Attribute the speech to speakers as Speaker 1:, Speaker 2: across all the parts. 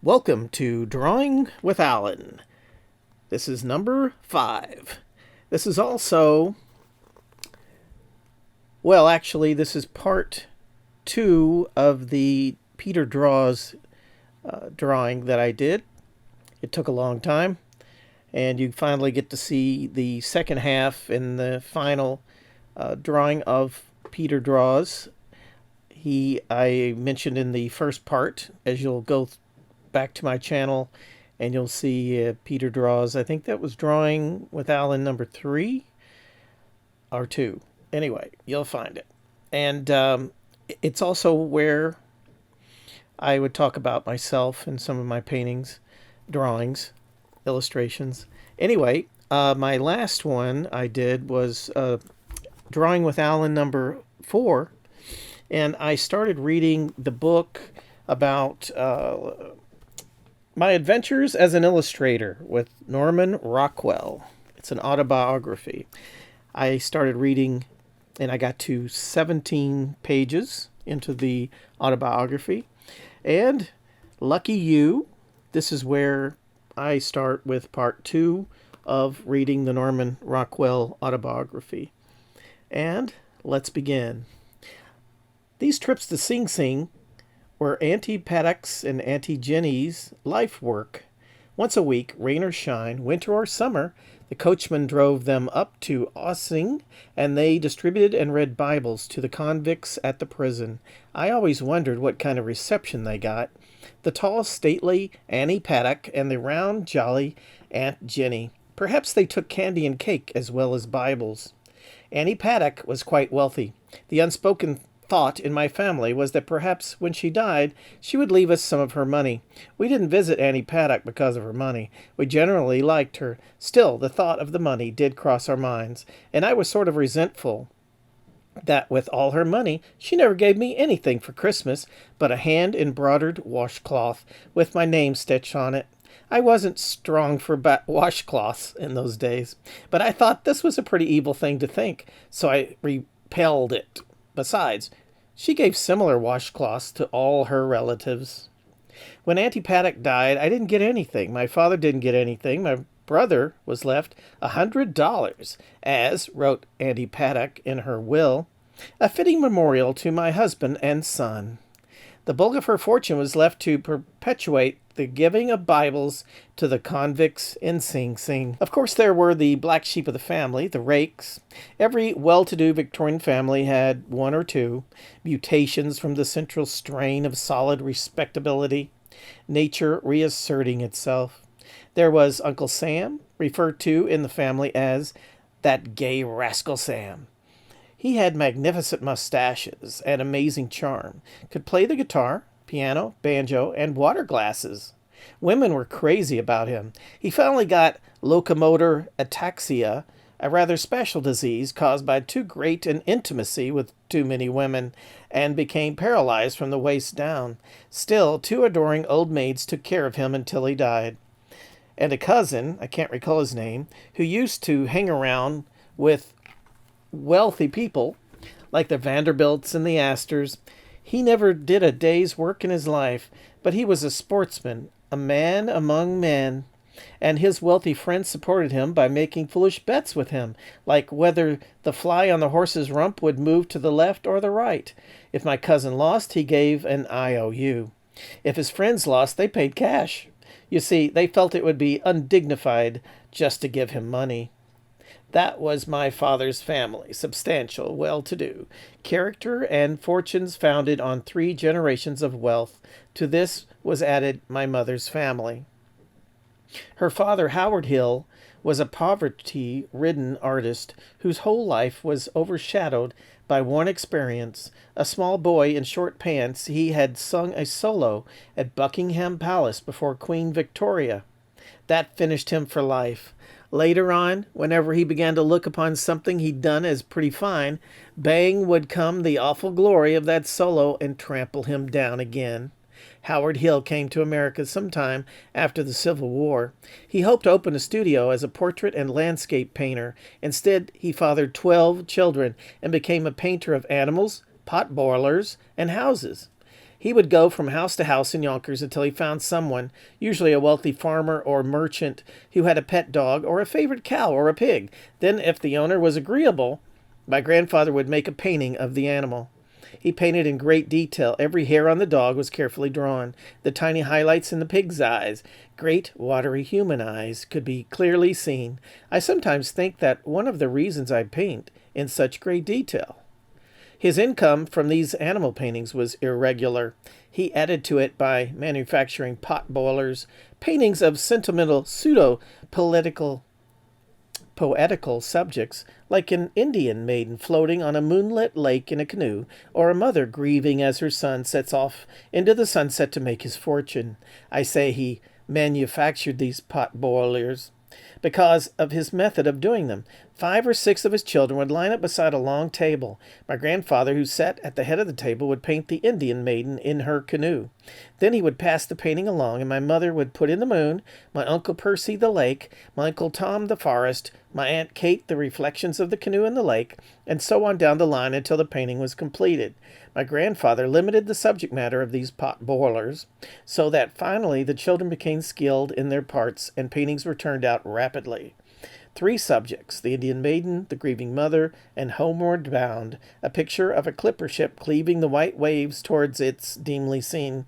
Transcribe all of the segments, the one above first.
Speaker 1: Welcome to Drawing with Alan. This is number 5. This is also, actually, this is part 2 of the Peter Draws drawing that I did. It took a long time, and you finally get to see the second half in the final drawing of Peter Draws. I mentioned in the first part, as you'll go back to my channel and you'll see Peter Draws. I think that was Drawing with Alan number 3 or 2. Anyway, you'll find it. And it's also where I would talk about myself and some of my paintings, drawings, illustrations. Anyway, my last one I did was Drawing with Alan number 4. And I started reading the book about my adventures as an illustrator with Norman Rockwell. It's an autobiography. I started reading and I got to 17 pages into the autobiography. And lucky you, this is where I start with part 2 of reading the Norman Rockwell autobiography. And let's begin. These trips to Sing Sing were Auntie Paddock's and Auntie Jenny's life work. Once a week, rain or shine, winter or summer, the coachman drove them up to Ossing, and they distributed and read Bibles to the convicts at the prison. I always wondered what kind of reception they got. The tall, stately Annie Paddock and the round, jolly Aunt Jenny. Perhaps they took candy and cake as well as Bibles. Annie Paddock was quite wealthy. The unspoken thought in my family was that perhaps when she died, she would leave us some of her money. We didn't visit Annie Paddock because of her money. We generally liked her. Still, the thought of the money did cross our minds, and I was sort of resentful that with all her money, she never gave me anything for Christmas but a hand-embroidered washcloth with my name stitched on it. I wasn't strong for washcloths in those days, but I thought this was a pretty evil thing to think, so I repelled it. Besides, she gave similar washcloths to all her relatives. When Auntie Paddock died, I didn't get anything. My father didn't get anything. My brother was left $100, as, wrote Auntie Paddock in her will, a fitting memorial to my husband and son. The bulk of her fortune was left to perpetuate the giving of Bibles to the convicts in Sing Sing. Of course, there were the black sheep of the family, the rakes. Every well-to-do Victorian family had one or two mutations from the central strain of solid respectability, nature reasserting itself. There was Uncle Sam, referred to in the family as that gay rascal Sam. He had magnificent mustaches and amazing charm, could play the guitar, piano, banjo, and water glasses. Women were crazy about him. He finally got locomotor ataxia, a rather special disease caused by too great an intimacy with too many women, and became paralyzed from the waist down. Still, 2 adoring old maids took care of him until he died. And a cousin, I can't recall his name, who used to hang around with wealthy people, like the Vanderbilts and the Astors. He never did a day's work in his life, but he was a sportsman, a man among men, and his wealthy friends supported him by making foolish bets with him, like whether the fly on the horse's rump would move to the left or the right. If my cousin lost, he gave an IOU. If his friends lost, they paid cash. You see, they felt it would be undignified just to give him money. That was my father's family, substantial, well-to-do, character and fortunes founded on 3 generations of wealth. To this was added my mother's family. Her father, Howard Hill, was a poverty-ridden artist whose whole life was overshadowed by one experience. A small boy in short pants, he had sung a solo at Buckingham Palace before Queen Victoria. That finished him for life. Later on, whenever he began to look upon something he'd done as pretty fine, bang would come the awful glory of that solo and trample him down again. Howard Hill came to America sometime after the Civil War. He hoped to open a studio as a portrait and landscape painter. Instead, he fathered 12 children and became a painter of animals, pot boilers, and houses. He would go from house to house in Yonkers until he found someone, usually a wealthy farmer or merchant, who had a pet dog or a favorite cow or a pig. Then, if the owner was agreeable, my grandfather would make a painting of the animal. He painted in great detail. Every hair on the dog was carefully drawn. The tiny highlights in the pig's eyes, great watery human eyes, could be clearly seen. I sometimes think that one of the reasons I paint in such great detail. His income from these animal paintings was irregular. He added to it by manufacturing pot boilers, paintings of sentimental pseudo-poetical subjects, like an Indian maiden floating on a moonlit lake in a canoe, or a mother grieving as her son sets off into the sunset to make his fortune. I say he manufactured these pot boilers because of his method of doing them. 5 or 6 of his children would line up beside a long table. My grandfather, who sat at the head of the table, would paint the Indian maiden in her canoe. Then he would pass the painting along, and my mother would put in the moon, my Uncle Percy the lake, my Uncle Tom the forest, my Aunt Kate the reflections of the canoe in the lake, and so on down the line until the painting was completed. My grandfather limited the subject matter of these pot boilers, so that finally the children became skilled in their parts, and paintings were turned out rapidly. 3 subjects, the Indian maiden, the grieving mother, and homeward bound, a picture of a clipper ship cleaving the white waves towards its dimly seen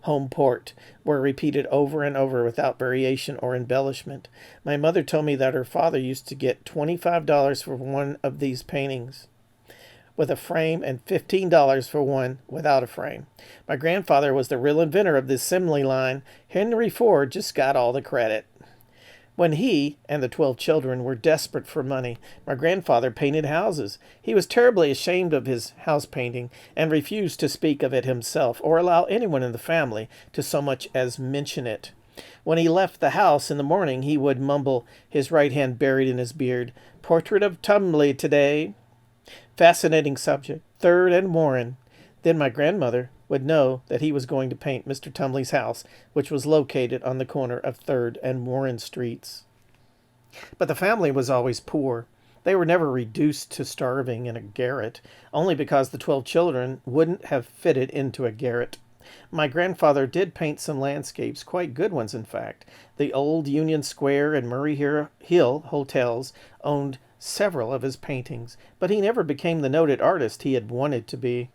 Speaker 1: home port, were repeated over and over without variation or embellishment. My mother told me that her father used to get $25 for one of these paintings with a frame and $15 for one without a frame. My grandfather was the real inventor of this simile line. Henry Ford just got all the credit. When he and the 12 children were desperate for money, my grandfather painted houses. He was terribly ashamed of his house painting and refused to speak of it himself or allow anyone in the family to so much as mention it. When he left the house in the morning, he would mumble, his right hand buried in his beard, "Portrait of Tumley today." Fascinating subject. 3rd and Warren. Then my grandmother would know that he was going to paint Mr. Tumley's house, which was located on the corner of 3rd and Warren Streets. But the family was always poor. They were never reduced to starving in a garret, only because the 12 children wouldn't have fitted into a garret. My grandfather did paint some landscapes, quite good ones in fact. The old Union Square and Murray Hill hotels owned several of his paintings, but he never became the noted artist he had wanted to be.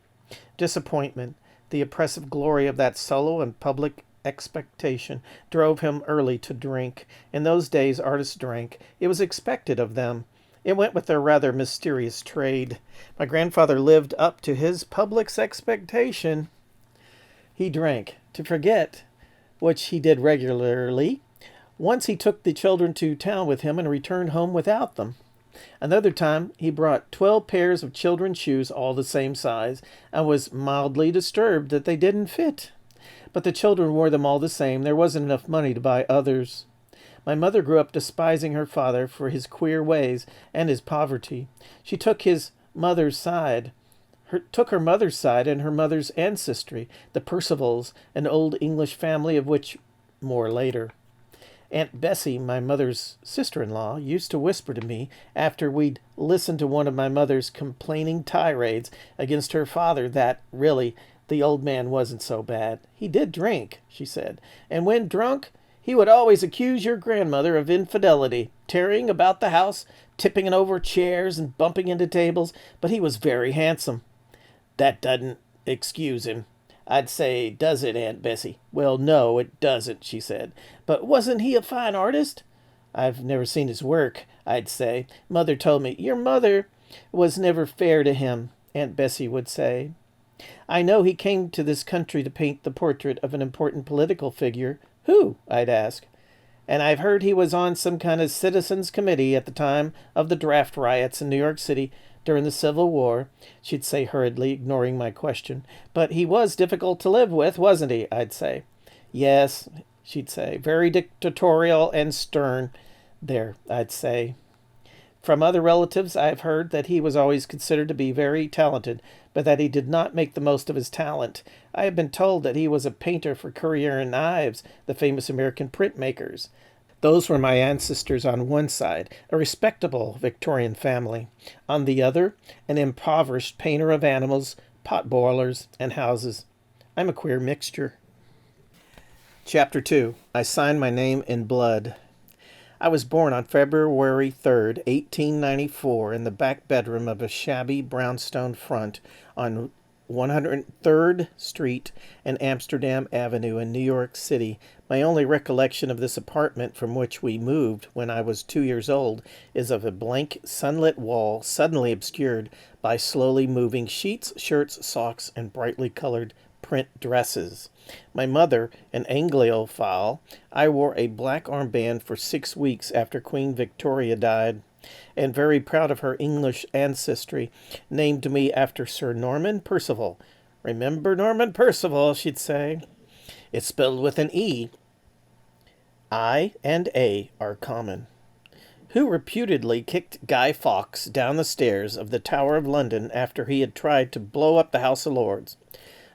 Speaker 1: Disappointment, the oppressive glory of that solo and public expectation, drove him early to drink. In those days artists drank. It was expected of them. It went with their rather mysterious trade. My grandfather lived up to his public's expectation. He drank to forget, which he did regularly. Once he took the children to town with him and returned home without them. Another time he brought 12 pairs of children's shoes, all the same size, and was mildly disturbed that they didn't fit. But the children wore them all the same. There wasn't enough money to buy others. My mother grew up despising her father for his queer ways and his poverty. She took her mother's side and her mother's ancestry, the Percivals, an old English family of which more later. Aunt Bessie, my mother's sister-in-law, used to whisper to me after we'd listened to one of my mother's complaining tirades against her father that, really, the old man wasn't so bad. He did drink, she said, and when drunk, he would always accuse your grandmother of infidelity, tearing about the house, tipping over chairs and bumping into tables, but he was very handsome. That doesn't excuse him. I'd say, does it, Aunt Bessie? Well, no, it doesn't, she said. But wasn't he a fine artist? I've never seen his work, I'd say. Mother told me, your mother was never fair to him, Aunt Bessie would say. I know he came to this country to paint the portrait of an important political figure. Who? I'd ask. And I've heard he was on some kind of citizens' committee at the time of the draft riots in New York City during the Civil War, she'd say hurriedly, ignoring my question. But he was difficult to live with, wasn't he? I'd say. Yes, she'd say, very dictatorial and stern. There, I'd say. From other relatives, I've heard that he was always considered to be very talented, but that he did not make the most of his talent. I have been told that he was a painter for Currier and Ives, the famous American printmakers. Those were my ancestors on one side, a respectable Victorian family. On the other, an impoverished painter of animals, pot boilers, and houses. I'm a queer mixture. Chapter 2. I Signed My Name in Blood. I was born on February 3rd, 1894, in the back bedroom of a shabby brownstone front on 103rd Street and Amsterdam Avenue in New York City. My only recollection of this apartment, from which we moved when I was 2 years old, is of a blank, sunlit wall suddenly obscured by slowly moving sheets, shirts, socks, and brightly colored print dresses. My mother, an Anglophile, I wore a black armband for 6 weeks after Queen Victoria died, and very proud of her English ancestry, named me after Sir Norman Percival. "Remember Norman Percival," she'd say. It's spelled with an E. I and A are common. Who reputedly kicked Guy Fawkes down the stairs of the Tower of London after he had tried to blow up the House of Lords.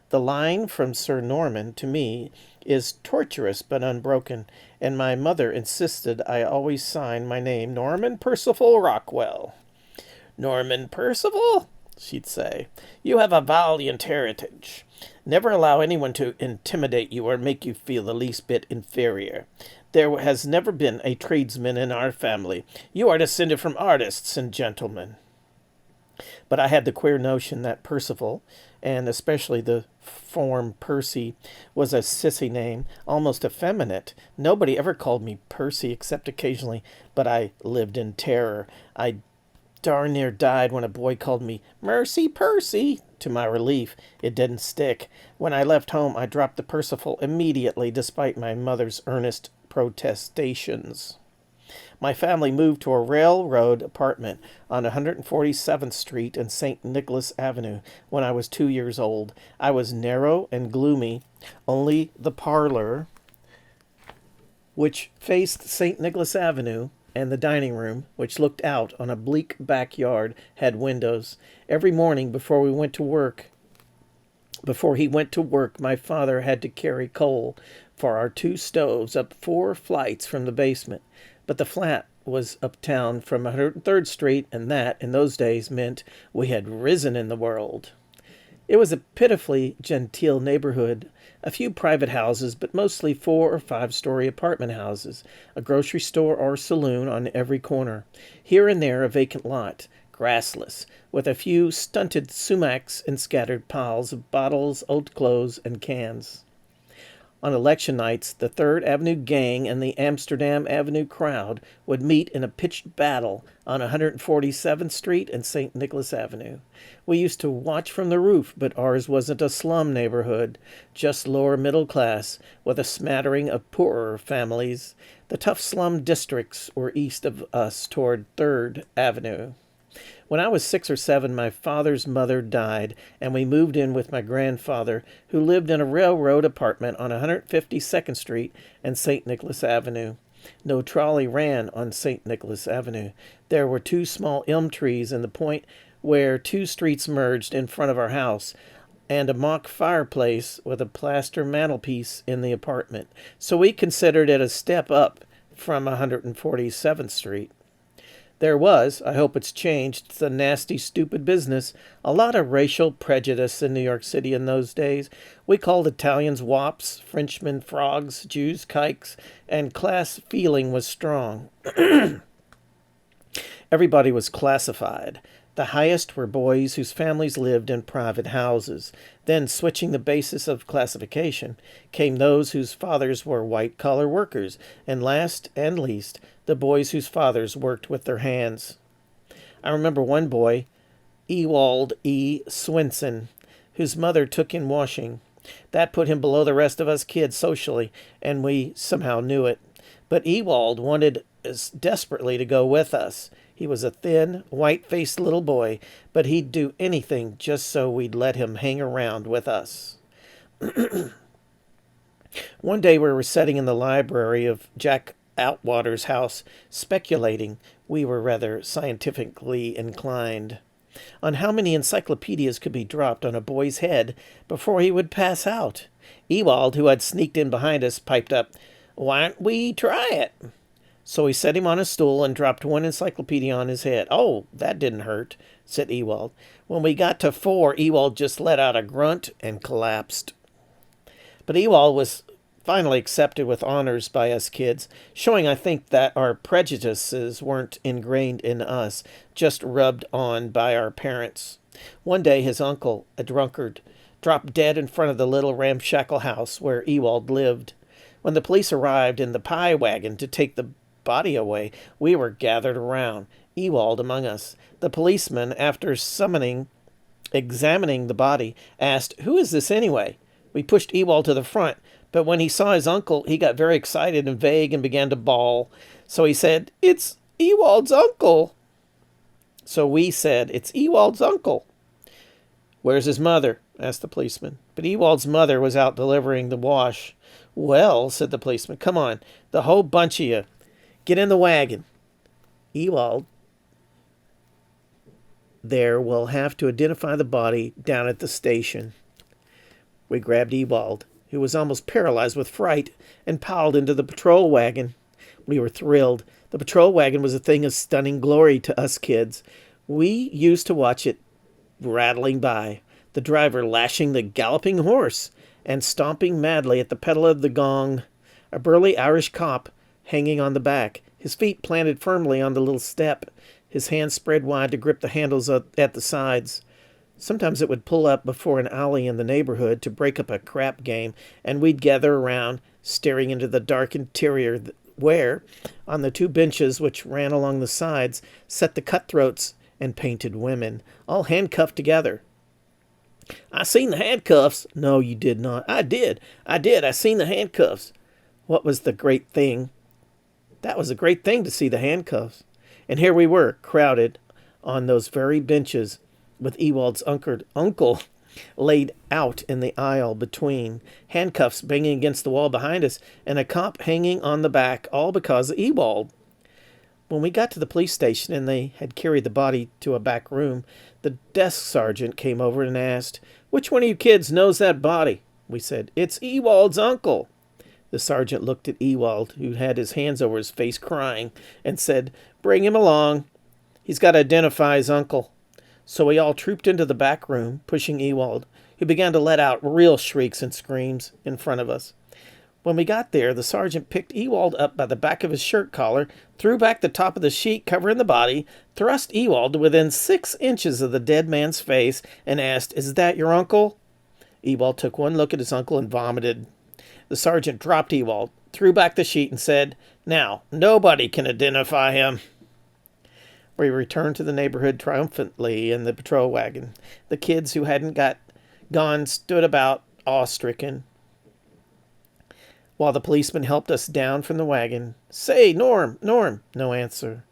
Speaker 1: The line from Sir Norman to me is tortuous but unbroken, and my mother insisted I always sign my name Norman Percival Rockwell. "Norman Percival," she'd say, "you have a valiant heritage. Never allow anyone to intimidate you or make you feel the least bit inferior. There has never been a tradesman in our family. You are descended from artists and gentlemen." But I had the queer notion that Percival, and especially the form Percy, was a sissy name, almost effeminate. Nobody ever called me Percy except occasionally, but I lived in terror. I darn near died when a boy called me Mercy Percy. To my relief, it didn't stick. When I left home, I dropped the Percival immediately, despite my mother's earnest protestations. My family moved to a railroad apartment on 147th Street and St. Nicholas Avenue when I was 2 years old. I was narrow and gloomy. Only the parlor, which faced St. Nicholas Avenue, and the dining room, which looked out on a bleak backyard, had windows. Every morning before he went to work, my father had to carry coal for our 2 stoves up 4 flights from the basement. But the flat was uptown from 103rd Street, and that, in those days, meant we had risen in the world. It was a pitifully genteel neighborhood. A few private houses, but mostly 4- or 5-story apartment houses. A grocery store or saloon on every corner. Here and there a vacant lot, grassless, with a few stunted sumacs and scattered piles of bottles, old clothes, and cans. On election nights, the 3rd Avenue gang and the Amsterdam Avenue crowd would meet in a pitched battle on 147th Street and St. Nicholas Avenue. We used to watch from the roof, but ours wasn't a slum neighborhood, just lower middle class, with a smattering of poorer families. The tough slum districts were east of us toward 3rd Avenue. When I was 6 or 7, my father's mother died, and we moved in with my grandfather, who lived in a railroad apartment on 152nd Street and St. Nicholas Avenue. No trolley ran on St. Nicholas Avenue. There were 2 small elm trees in the point where 2 streets merged in front of our house, and a mock fireplace with a plaster mantelpiece in the apartment, so we considered it a step up from 147th Street. There was, I hope it's changed, it's a nasty, stupid business, a lot of racial prejudice in New York City in those days. We called Italians wops, Frenchmen frogs, Jews kikes, and class feeling was strong. Everybody was classified. The highest were boys whose families lived in private houses. Then, switching the basis of classification, came those whose fathers were white-collar workers, and last and least, the boys whose fathers worked with their hands. I remember one boy, Ewald E. Swinson, whose mother took in washing. That put him below the rest of us kids socially, and we somehow knew it. But Ewald wanted as desperately to go with us. He was a thin, white-faced little boy, but he'd do anything just so we'd let him hang around with us. One day we were sitting in the library of Jack Outwater's house, speculating, we were rather scientifically inclined, on how many encyclopedias could be dropped on a boy's head before he would pass out. Ewald, who had sneaked in behind us, piped up, "Why don't we try it?" So he set him on a stool and dropped one encyclopedia on his head. Oh, that didn't hurt, said Ewald. When we got to 4, Ewald just let out a grunt and collapsed. But Ewald was finally accepted with honors by us kids, showing, I think, that our prejudices weren't ingrained in us, just rubbed on by our parents. One day his uncle, a drunkard, dropped dead in front of the little ramshackle house where Ewald lived. When the police arrived in the pie wagon to take the body away, we were gathered around, Ewald among us. The policeman, after examining the body, asked, "Who is this anyway?" We pushed Ewald to the front, but when he saw his uncle, he got very excited and vague and began to bawl. So he said, "It's Ewald's uncle." So we said, "It's Ewald's uncle." "Where's his mother?" asked the policeman. But Ewald's mother was out delivering the wash. "Well," said the policeman, "come on, the whole bunch of you. Get in the wagon. Ewald there will have to identify the body down at the station." We grabbed Ewald, who was almost paralyzed with fright, and piled into the patrol wagon. We were thrilled. The patrol wagon was a thing of stunning glory to us kids. We used to watch it rattling by, the driver lashing the galloping horse and stomping madly at the pedal of the gong, a burly Irish cop hanging on the back, his feet planted firmly on the little step, his hands spread wide to grip the handles at the sides. Sometimes it would pull up before an alley in the neighborhood to break up a crap game, and we'd gather around, staring into the dark interior where, on the 2 benches which ran along the sides, sat the cutthroats and painted women, all handcuffed together. "I seen the handcuffs." "No, you did not." I did. I seen the handcuffs." What was the great thing? That was a great thing to see the handcuffs. And here we were, crowded on those very benches, with Ewald's uncle laid out in the aisle between, handcuffs banging against the wall behind us, and a cop hanging on the back, all because of Ewald. When we got to the police station and they had carried the body to a back room, the desk sergeant came over and asked, "Which one of you kids knows that body?" We said, "It's Ewald's uncle." The sergeant looked at Ewald, who had his hands over his face crying, and said, "Bring him along. He's got to identify his uncle." So we all trooped into the back room, pushing Ewald, who began to let out real shrieks and screams in front of us. When we got there, the sergeant picked Ewald up by the back of his shirt collar, threw back the top of the sheet covering the body, thrust Ewald to within 6 inches of the dead man's face, and asked, "Is that your uncle?" Ewald took one look at his uncle and vomited. The sergeant dropped Ewald, threw back the sheet, and said, "Now, nobody can identify him." We returned to the neighborhood triumphantly in the patrol wagon. The kids who hadn't gone stood about, awe-stricken, while the policeman helped us down from the wagon. "Say, Norm! Norm!" No answer.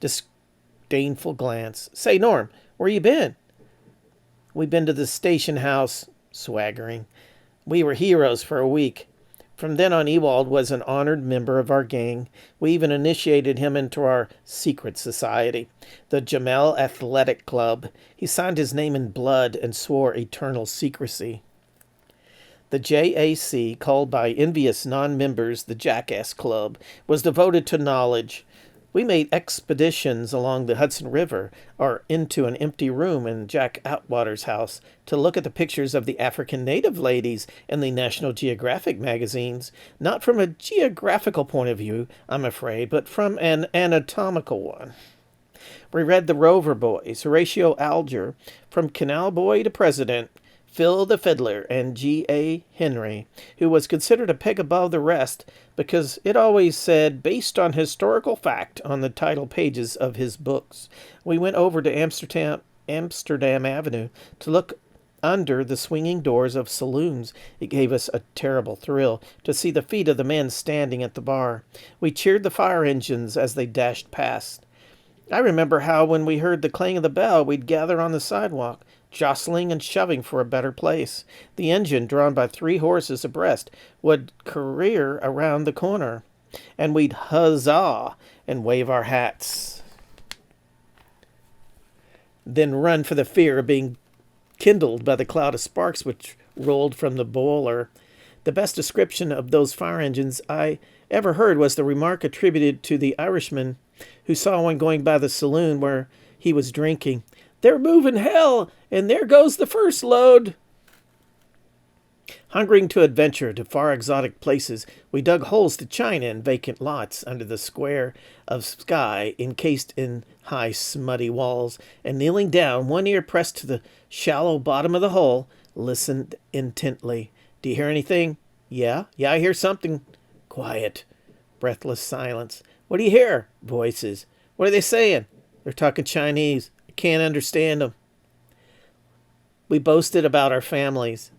Speaker 1: Disdainful glance. "Say, Norm, where you been?" "We been to the station house," swaggering. "We were heroes for a week." From then on, Ewald was an honored member of our gang. We even initiated him into our secret society, the Jamel Athletic Club. He signed his name in blood and swore eternal secrecy. The JAC, called by envious non-members the Jackass Club, was devoted to knowledge. We made expeditions along the Hudson River or into an empty room in Jack Atwater's house to look at the pictures of the African native ladies in the National Geographic magazines, not from a geographical point of view, I'm afraid, but from an anatomical one. We read the Rover Boys, Horatio Alger, From Canal Boy to President, Phil the Fiddler, and G.A. Henry, who was considered a peg above the rest because it always said, "based on historical fact," on the title pages of his books. We went over to Amsterdam Avenue to look under the swinging doors of saloons. It gave us a terrible thrill to see the feet of the men standing at the bar. We cheered the fire engines as they dashed past. I remember how when we heard the clang of the bell, we'd gather on the sidewalk, jostling and shoving for a better place. The engine, drawn by 3 horses abreast, would career around the corner, and we'd huzzah and wave our hats, then run for the fear of being kindled by the cloud of sparks which rolled from the boiler. The best description of those fire engines I ever heard was the remark attributed to the Irishman who saw one going by the saloon where he was drinking. "They're moving hell, and there goes the first load." Hungering to adventure to far exotic places, we dug holes to China in vacant lots under the square of sky encased in high smutty walls, and kneeling down, one ear pressed to the shallow bottom of the hole, listened intently. "Do you hear anything?" Yeah, I hear something." Quiet. Breathless silence. "What do you hear?" Voices. "What are they saying?" "They're talking Chinese. I can't understand them." We boasted about our families.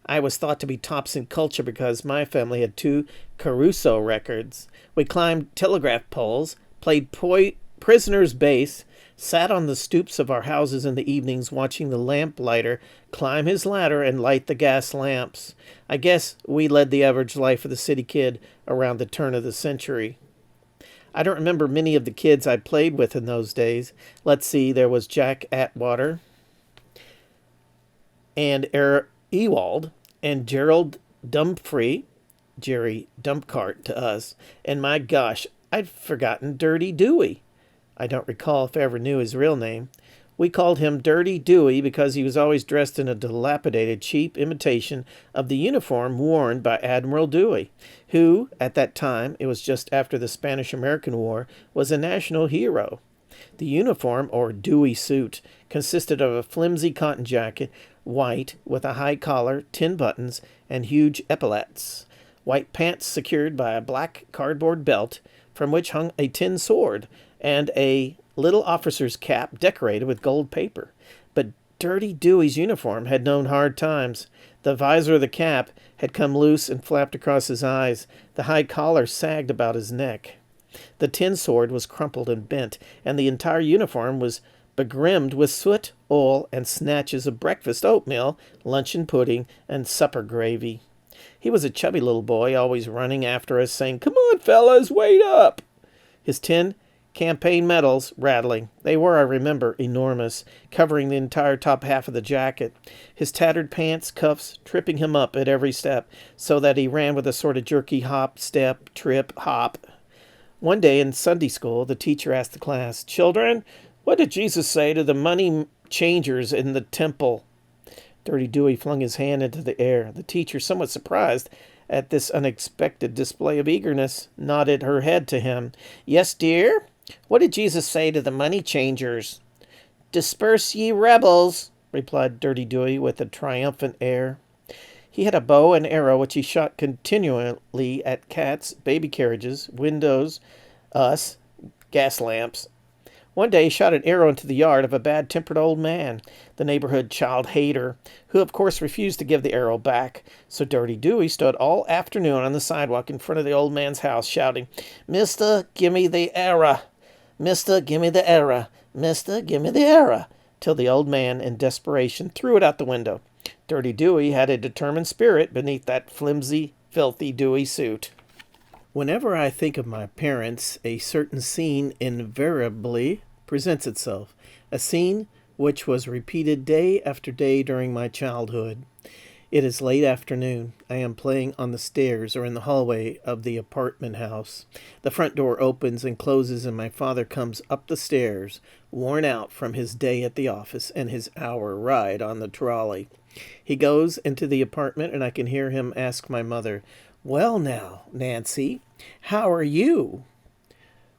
Speaker 1: I was thought to be tops in culture because my family had 2 Caruso records. We climbed telegraph poles, played prisoner's base, sat on the stoops of our houses in the evenings watching the lamplighter climb his ladder and light the gas lamps. I guess we led the average life of the city kid around the turn of the century. I don't remember many of the kids I played with in those days. Let's see, there was Jack Atwater and Ewald and Gerald Dumfrey, Jerry Dumpcart to us, and my gosh, I'd forgotten Dirty Dewey. I don't recall if I ever knew his real name. We called him Dirty Dewey because he was always dressed in a dilapidated, cheap imitation of the uniform worn by Admiral Dewey, who, at that time, it was just after the Spanish-American War, was a national hero. The uniform, or Dewey suit, consisted of a flimsy cotton jacket, white, with a high collar, 10 buttons, and huge epaulets, white pants secured by a black cardboard belt, from which hung a tin sword, and a little officer's cap decorated with gold paper. But Dirty Dewey's uniform had known hard times. The visor of the cap had come loose and flapped across his eyes. The high collar sagged about his neck. The tin sword was crumpled and bent, and the entire uniform was begrimed with soot, oil, and snatches of breakfast oatmeal, luncheon pudding, and supper gravy. He was a chubby little boy, always running after us, saying, "Come on, fellas, wait up!" His tin campaign medals rattling. They were, I remember, enormous, covering the entire top half of the jacket. His tattered pants, cuffs, tripping him up at every step, so that he ran with a sort of jerky hop, step, trip, hop. One day in Sunday school, the teacher asked the class, "Children, what did Jesus say to the money changers in the temple?" Dirty Dewey flung his hand into the air. The teacher, somewhat surprised at this unexpected display of eagerness, nodded her head to him. "Yes, dear? What did Jesus say to the money changers?" "Disperse ye rebels," replied Dirty Dewey with a triumphant air. He had a bow and arrow which he shot continually at cats, baby carriages, windows, us, gas lamps. One day he shot an arrow into the yard of a bad-tempered old man, the neighborhood child-hater, who of course refused to give the arrow back. So Dirty Dewey stood all afternoon on the sidewalk in front of the old man's house, shouting, "Mister, gimme the arrow! Mister, gimme the arrow! Mister, gimme the arrow!" till the old man, in desperation, threw it out the window. Dirty Dewey had a determined spirit beneath that flimsy, filthy Dewey suit. Whenever I think of my parents, a certain scene invariably presents itself, a scene which was repeated day after day during my childhood. It is late afternoon. I am playing on the stairs or in the hallway of the apartment house. The front door opens and closes, and my father comes up the stairs, worn out from his day at the office and his hour ride on the trolley. He goes into the apartment, and I can hear him ask my mother, "Well now, Nancy, how are you?"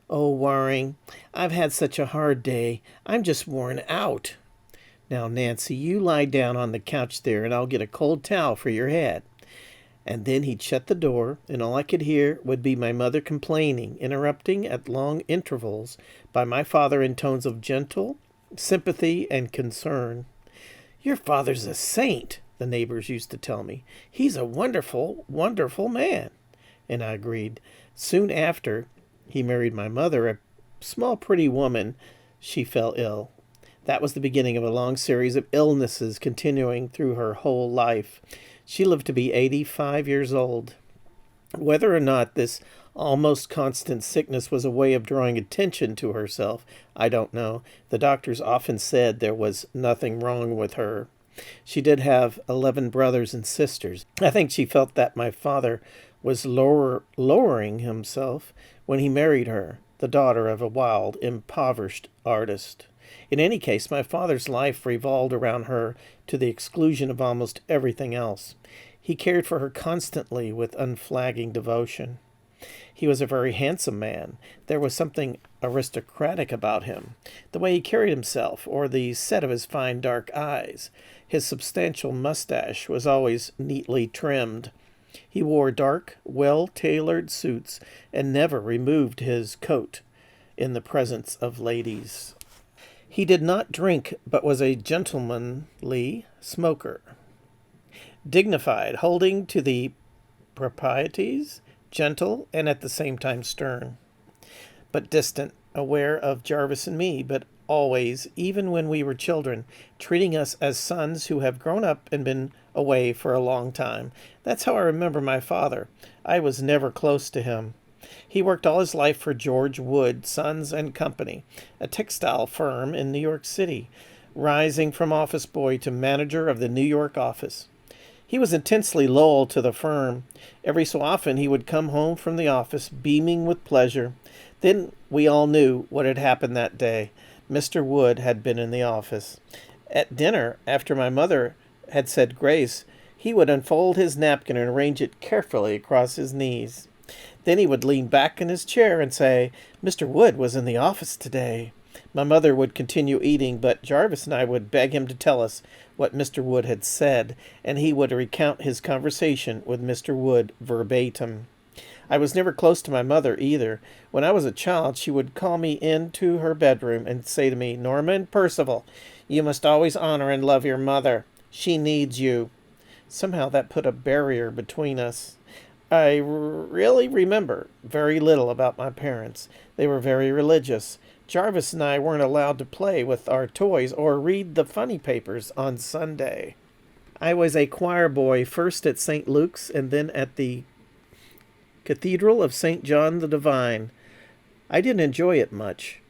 Speaker 1: "Oh, Waring, I've had such a hard day. I'm just worn out." "Now, Nancy, you lie down on the couch there, and I'll get a cold towel for your head." And then he'd shut the door, and all I could hear would be my mother complaining, interrupting at long intervals by my father in tones of gentle sympathy and concern. "Your father's a saint," the neighbors used to tell me. "He's a wonderful, wonderful man." And I agreed. Soon after, he married my mother, a small, pretty woman. She fell ill. That was the beginning of a long series of illnesses continuing through her whole life. She lived to be 85 years old. Whether or not this almost constant sickness was a way of drawing attention to herself, I don't know. The doctors often said there was nothing wrong with her. She did have 11 brothers and sisters. I think she felt that my father was lowering himself when he married her, the daughter of a wild, impoverished artist. In any case, my father's life revolved around her to the exclusion of almost everything else. He cared for her constantly with unflagging devotion. He was a very handsome man. There was something aristocratic about him, the way he carried himself, or the set of his fine dark eyes. His substantial mustache was always neatly trimmed. He wore dark, well-tailored suits and never removed his coat in the presence of ladies. He did not drink, but was a gentlemanly smoker, dignified, holding to the proprieties, gentle, and at the same time stern, but distant, aware of Jarvis and me, but always, even when we were children, treating us as sons who have grown up and been away for a long time. That's how I remember my father. I was never close to him. He worked all his life for George Wood, Sons and Company, a textile firm in New York City, rising from office boy to manager of the New York office. He was intensely loyal to the firm. Every so often he would come home from the office beaming with pleasure. Then we all knew what had happened that day. Mr. Wood had been in the office. At dinner, after my mother had said grace, he would unfold his napkin and arrange it carefully across his knees. Then he would lean back in his chair and say, "Mr. Wood was in the office today." My mother would continue eating, but Jarvis and I would beg him to tell us what Mr. Wood had said, and he would recount his conversation with Mr. Wood verbatim. I was never close to my mother either. When I was a child, she would call me into her bedroom and say to me, "Norman Percival, you must always honor and love your mother. She needs you." Somehow that put a barrier between us. I really remember very little about my parents. They were very religious. Jarvis and I weren't allowed to play with our toys or read the funny papers on Sunday. I was a choir boy first at St. Luke's and then at the Cathedral of St. John the Divine. I didn't enjoy it much.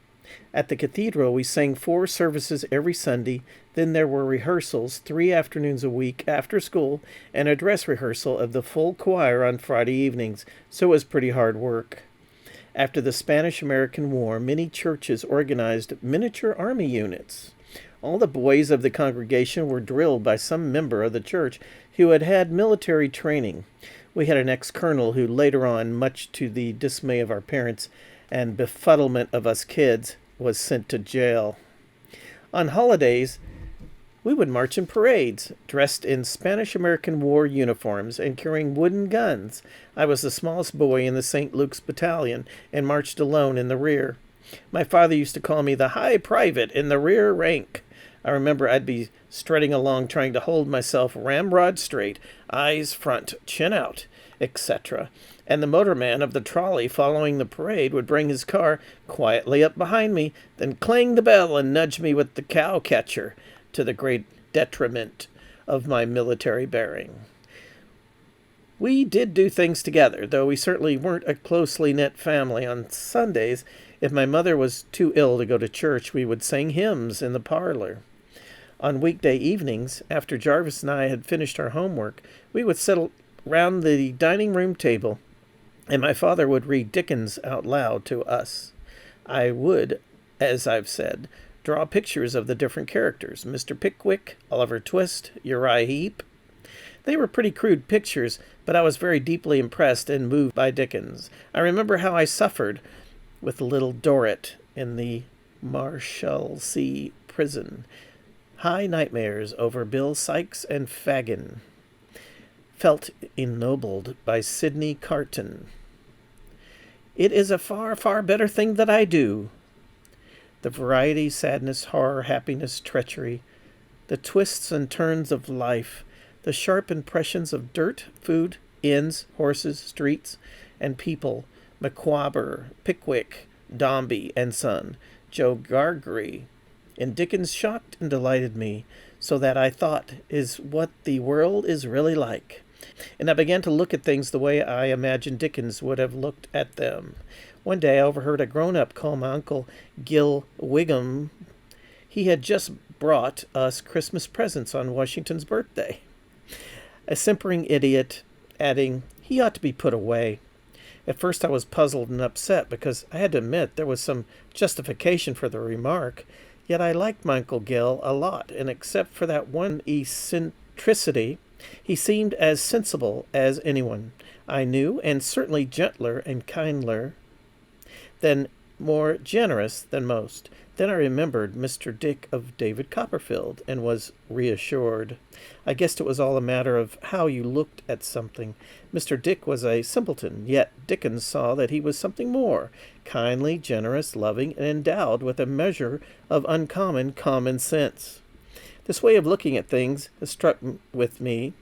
Speaker 1: At the cathedral, we sang 4 services every Sunday. Then there were rehearsals 3 afternoons a week after school and a dress rehearsal of the full choir on Friday evenings, so it was pretty hard work. After the Spanish-American War, many churches organized miniature army units. All the boys of the congregation were drilled by some member of the church who had had military training. We had an ex-colonel who later on, much to the dismay of our parents and befuddlement of us kids, was sent to jail. On holidays, we would march in parades, dressed in Spanish-American War uniforms and carrying wooden guns. I was the smallest boy in the St. Luke's battalion and marched alone in the rear. My father used to call me the high private in the rear rank. I remember I'd be strutting along trying to hold myself ramrod straight, eyes front, chin out, etc. And the motorman of the trolley following the parade would bring his car quietly up behind me, then clang the bell and nudge me with the cow catcher, to the great detriment of my military bearing. We did do things together, though we certainly weren't a closely knit family. On Sundays, if my mother was too ill to go to church, we would sing hymns in the parlor. On weekday evenings, after Jarvis and I had finished our homework, we would sit round the dining room table, and my father would read Dickens out loud to us. I would, as I've said, draw pictures of the different characters, Mr. Pickwick, Oliver Twist, Uriah Heep. They were pretty crude pictures, but I was very deeply impressed and moved by Dickens. I remember how I suffered with little Dorrit in the Marshalsea prison. High nightmares over Bill Sykes and Fagin. Felt ennobled by Sidney Carton. It is a far, far better thing that I do. The variety, sadness, horror, happiness, treachery, the twists and turns of life, the sharp impressions of dirt, food, inns, horses, streets, and people, Macquaber, Pickwick, Dombey and Son, Joe Gargery. And Dickens shocked and delighted me, so that I thought is what the world is really like. And I began to look at things the way I imagined Dickens would have looked at them. One day I overheard a grown-up call my Uncle Gil Wigham. He had just brought us Christmas presents on Washington's birthday. A simpering idiot, adding, "He ought to be put away." At first I was puzzled and upset because I had to admit there was some justification for the remark, yet I liked my Uncle Gil a lot, and except for that one eccentricity, he seemed as sensible as anyone I knew, and certainly gentler and kindler than more generous than most. Then I remembered Mr. Dick of David Copperfield and was reassured. I guessed it was all a matter of how you looked at something. Mr. Dick was a simpleton, yet Dickens saw that he was something more, kindly, generous, loving, and endowed with a measure of uncommon common sense. This way of looking at things has struck with me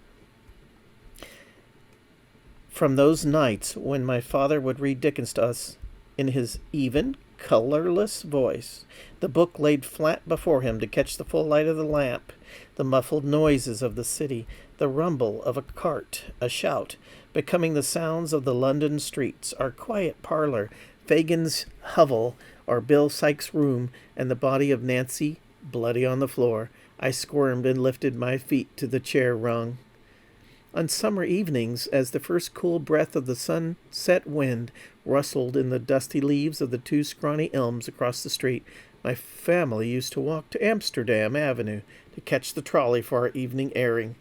Speaker 1: from those nights when my father would read Dickens to us in his even, colorless voice, the book laid flat before him to catch the full light of the lamp, the muffled noises of the city, the rumble of a cart, a shout, becoming the sounds of the London streets, our quiet parlor, Fagin's hovel, or Bill Sykes' room, and the body of Nancy bloody on the floor. I squirmed and lifted my feet to the chair rung. On summer evenings, as the first cool breath of the sunset wind rustled in the dusty leaves of the two scrawny elms across the street, my family used to walk to Amsterdam Avenue to catch the trolley for our evening airing.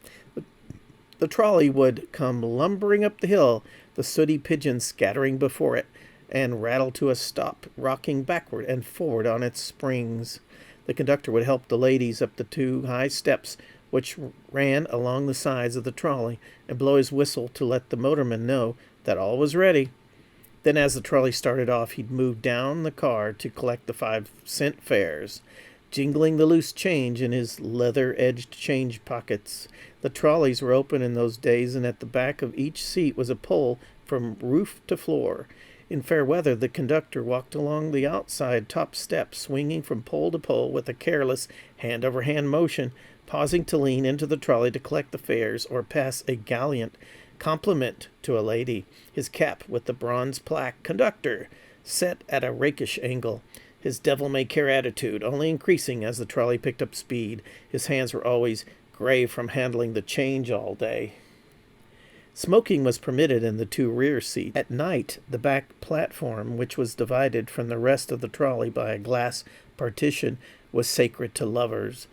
Speaker 1: The trolley would come lumbering up the hill, the sooty pigeons scattering before it, and rattle to a stop, rocking backward and forward on its springs. The conductor would help the ladies up the two high steps which ran along the sides of the trolley, and blow his whistle to let the motorman know that all was ready. Then as the trolley started off, he'd move down the car to collect the 5-cent fares, jingling the loose change in his leather-edged change pockets. The trolleys were open in those days, and at the back of each seat was a pole from roof to floor. In fair weather, the conductor walked along the outside top step, swinging from pole to pole with a careless, hand-over-hand motion, pausing to lean into the trolley to collect the fares or pass a gallant compliment to a lady, his cap with the bronze plaque "Conductor" set at a rakish angle, his devil-may-care attitude only increasing as the trolley picked up speed. His hands were always gray from handling the change all day. Smoking was permitted in the two rear seats. At night, the back platform, which was divided from the rest of the trolley by a glass partition, was sacred to lovers.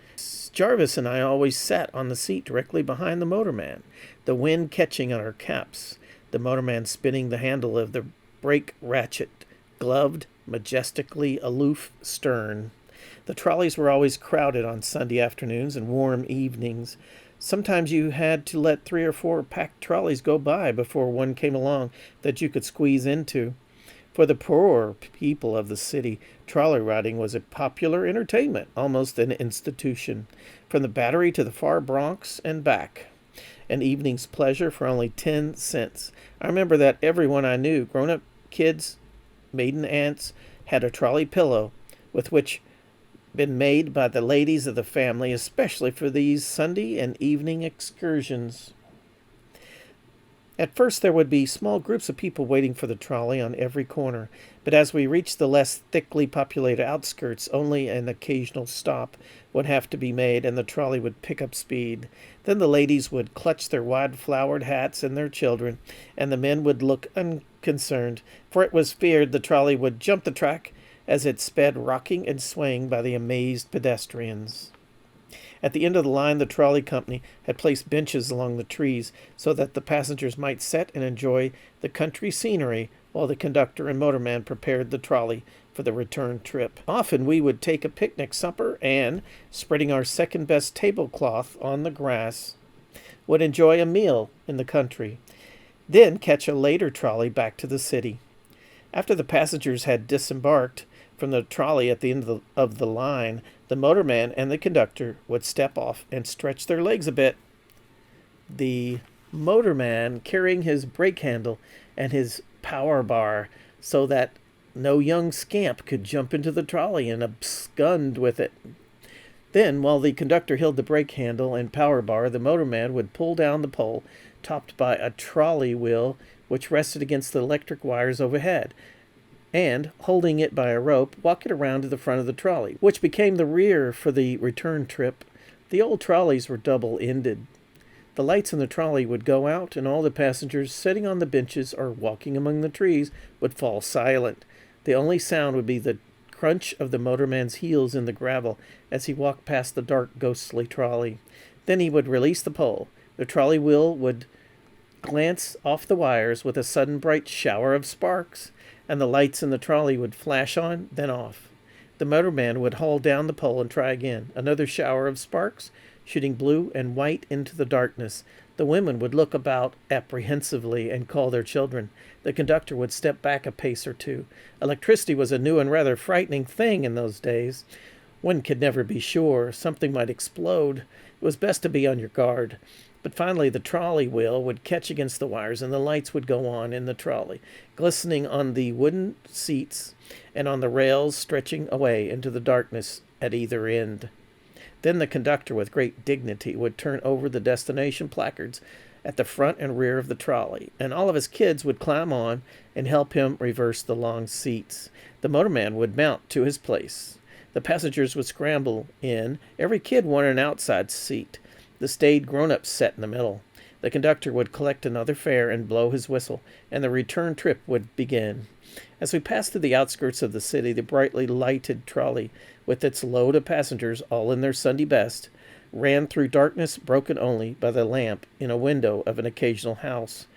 Speaker 1: Jarvis and I always sat on the seat directly behind the motorman, the wind catching on our caps, the motorman spinning the handle of the brake ratchet, gloved, majestically aloof stern. The trolleys were always crowded on Sunday afternoons and warm evenings. Sometimes you had to let 3 or 4 packed trolleys go by before one came along that you could squeeze into. For the poorer people of the city, trolley riding was a popular entertainment, almost an institution. From the Battery to the far Bronx and back, an evening's pleasure for only 10 cents. I remember that everyone I knew, grown-up kids, maiden aunts, had a trolley pillow with which been made by the ladies of the family, especially for these Sunday and evening excursions. At first there would be small groups of people waiting for the trolley on every corner, but as we reached the less thickly populated outskirts, only an occasional stop would have to be made, and the trolley would pick up speed. Then the ladies would clutch their wide-flowered hats and their children, and the men would look unconcerned, for it was feared the trolley would jump the track as it sped rocking and swaying by the amazed pedestrians. At the end of the line, the trolley company had placed benches along the trees so that the passengers might sit and enjoy the country scenery while the conductor and motorman prepared the trolley for the return trip. Often we would take a picnic supper and, spreading our second-best tablecloth on the grass, would enjoy a meal in the country, then catch a later trolley back to the city. After the passengers had disembarked from the trolley at the end of the line, the motorman and the conductor would step off and stretch their legs a bit. The motorman carrying his brake handle and his power bar so that no young scamp could jump into the trolley and abscond with it. Then, while the conductor held the brake handle and power bar, the motorman would pull down the pole, topped by a trolley wheel which rested against the electric wires overhead. and, holding it by a rope, walk it around to the front of the trolley, which became the rear for the return trip. The old trolleys were double-ended. The lights in the trolley would go out, and all the passengers sitting on the benches or walking among the trees would fall silent. The only sound would be the crunch of the motorman's heels in the gravel as he walked past the dark, ghostly trolley. Then he would release the pole. The trolley wheel would glance off the wires with a sudden bright shower of sparks, and the lights in the trolley would flash on, then off. The motorman would haul down the pole and try again. Another shower of sparks, shooting blue and white into the darkness. The women would look about apprehensively and call their children. The conductor would step back a pace or two. Electricity was a new and rather frightening thing in those days. One could never be sure. Something might explode. It was best to be on your guard. But finally the trolley wheel would catch against the wires, and the lights would go on in the trolley, glistening on the wooden seats and on the rails stretching away into the darkness at either end. Then the conductor, with great dignity, would turn over the destination placards at the front and rear of the trolley, and all of his kids would climb on and help him reverse the long seats. The motorman would mount to his place. The passengers would scramble in. Every kid wanted an outside seat. The staid grown-ups sat in the middle. The conductor would collect another fare and blow his whistle, and the return trip would begin. As we passed through the outskirts of the city, the brightly lighted trolley, with its load of passengers, all in their Sunday best, ran through darkness broken only by the lamp in a window of an occasional house.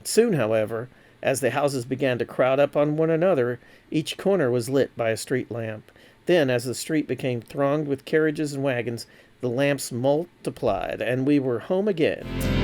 Speaker 1: Soon, however, as the houses began to crowd up on one another, each corner was lit by a street lamp. Then, as the street became thronged with carriages and wagons, the lamps multiplied, and we were home again.